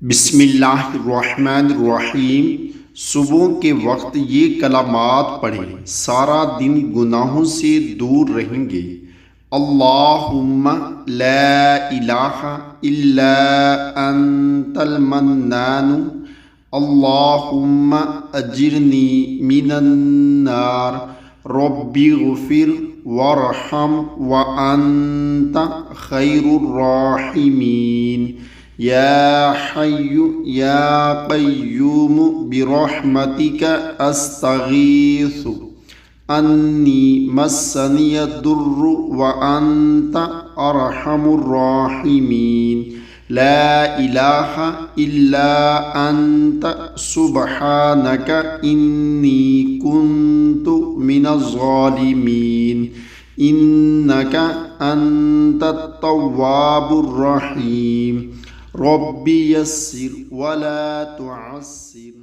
बिस्मिल्लाहिर्रहमानिर्रहीम। सुबह के वक्त ये कलामात पढ़ें, सारा दिन गुनाहों से दूर रहेंगे। अल्लाहुम्मा ला इलाहा इल्ला अंतल मन्नानु, अल्लाहुम्मा अजिरनी मिनन नार, रब्बी गुफिर वरहम व अंत खैरुर राहिमीन। या हय्यु या क़य्यूम बिरहमतिक अस्तगीसु अन्नी मस्सनिय दुर्रु व अंत अरहमुर राहिमीन। ला इलाहा इल्ला अंत सुब्हानक इन्नी कुन्तु मिनज़ ज़ालिमीन। इन्नक अंतत तव्वाबुर रहीम। रब्बी यस्सिर वला तुअस्सिर।